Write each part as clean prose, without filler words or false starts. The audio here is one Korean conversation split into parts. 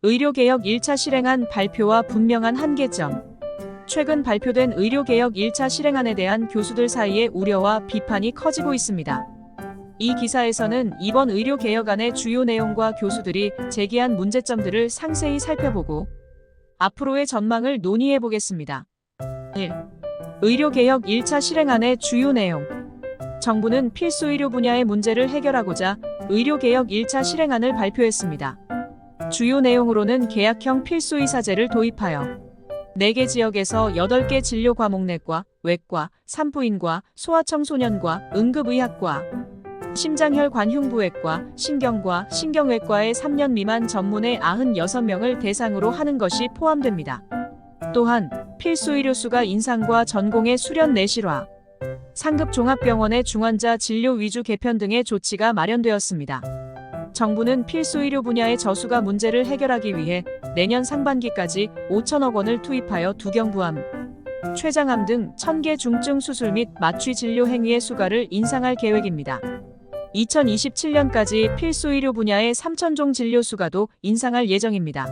의료개혁 1차 실행안 발표와 분명한 한계점. 최근 발표된 의료개혁 1차 실행안에 대한 교수들 사이의 우려와 비판이 커지고 있습니다. 이 기사에서는 이번 의료개혁안의 주요 내용과 교수들이 제기한 문제점들을 상세히 살펴보고 앞으로의 전망을 논의해 보겠습니다. 1. 의료개혁 1차 실행안의 주요 내용. 정부는 필수 의료 분야의 문제를 해결하고자 의료개혁 1차 실행안을 발표했습니다. 주요 내용으로는 계약형 필수의사제를 도입하여 4개 지역에서 8개 진료 과목 내과, 외과, 산부인과, 소아청소년과, 응급의학과, 심장혈관흉부외과, 신경과, 신경외과의 3년 미만 전문의 96명을 대상으로 하는 것이 포함됩니다. 또한 필수 의료수가 인상과 전공의 수련 내실화, 상급 종합병원의 중환자 진료 위주 개편 등의 조치가 마련되었습니다. 정부는 필수 의료 분야의 저수가 문제를 해결하기 위해 내년 상반기까지 5천억 원을 투입하여 두경부암, 췌장암 등 1000개 중증 수술 및 마취 진료 행위의 수가를 인상할 계획입니다. 2027년까지 필수 의료 분야의 3000종 진료 수가도 인상할 예정입니다.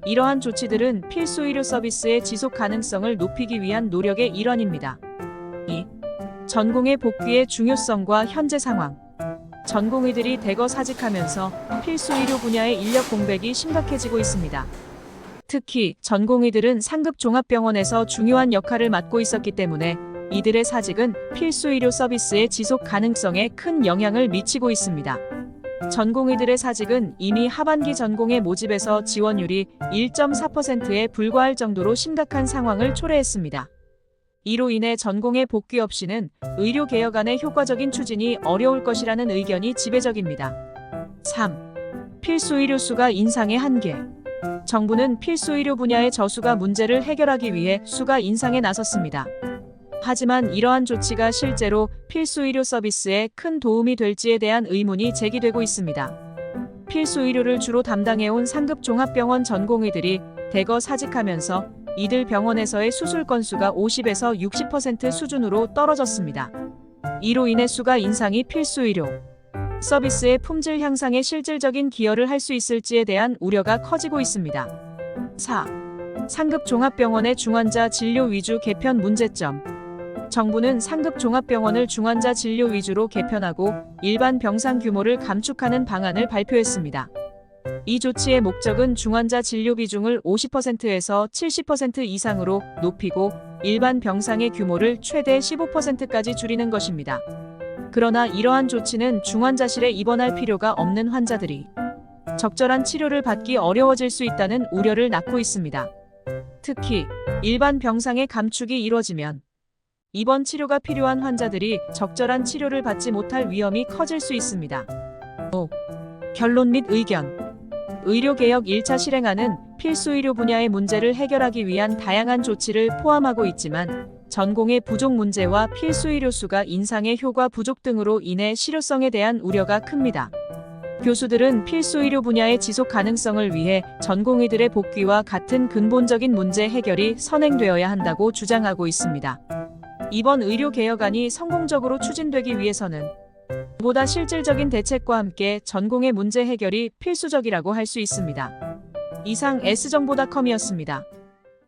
이러한 조치들은 필수 의료 서비스의 지속 가능성을 높이기 위한 노력의 일환입니다. 2. 전공의 복귀의 중요성과 현재 상황. 전공의들이 대거 사직하면서 필수 의료 분야의 인력 공백이 심각해지고 있습니다. 특히 전공의들은 상급 종합병원에서 중요한 역할을 맡고 있었기 때문에 이들의 사직은 필수 의료 서비스의 지속 가능성에 큰 영향을 미치고 있습니다. 전공의들의 사직은 이미 하반기 전공의 모집에서 지원율이 1.4%에 불과할 정도로 심각한 상황을 초래했습니다. 이로 인해 전공의 복귀 없이는 의료개혁안의 효과적인 추진이 어려울 것이라는 의견이 지배적입니다. 3. 필수 의료수가 인상의 한계. 정부는 필수 의료 분야의 저수가 문제를 해결하기 위해 수가 인상에 나섰습니다. 하지만 이러한 조치가 실제로 필수 의료 서비스에 큰 도움이 될지에 대한 의문이 제기되고 있습니다. 필수 의료를 주로 담당해온 상급 종합병원 전공의들이 대거 사직하면서 이들 병원에서의 수술 건수가 50에서 60% 수준으로 떨어졌습니다. 이로 인해 수가 인상이 필수 의료 서비스의 품질 향상에 실질적인 기여를 할 수 있을지에 대한 우려가 커지고 있습니다. 4. 상급 종합병원의 중환자 진료 위주 개편 문제점. 정부는 상급 종합병원을 중환자 진료 위주로 개편하고 일반 병상 규모를 감축하는 방안을 발표했습니다. 이 조치의 목적은 중환자 진료 비중을 50%에서 70% 이상으로 높이고 일반 병상의 규모를 최대 15%까지 줄이는 것입니다. 그러나 이러한 조치는 중환자실에 입원할 필요가 없는 환자들이 적절한 치료를 받기 어려워질 수 있다는 우려를 낳고 있습니다. 특히 일반 병상의 감축이 이뤄지면 입원 치료가 필요한 환자들이 적절한 치료를 받지 못할 위험이 커질 수 있습니다. 5. 결론 및 의견. 의료개혁 1차 실행안은 필수 의료 분야의 문제를 해결하기 위한 다양한 조치를 포함하고 있지만 전공의 부족 문제와 필수 의료수가 인상의 효과 부족 등으로 인해 실효성에 대한 우려가 큽니다. 교수들은 필수 의료 분야의 지속 가능성을 위해 전공의들의 복귀와 같은 근본적인 문제 해결이 선행되어야 한다고 주장하고 있습니다. 이번 의료개혁안이 성공적으로 추진되기 위해서는 보다 실질적인 대책과 함께 전공의 문제 해결이 필수적이라고 할 수 있습니다. 이상 S정보닷컴이었습니다.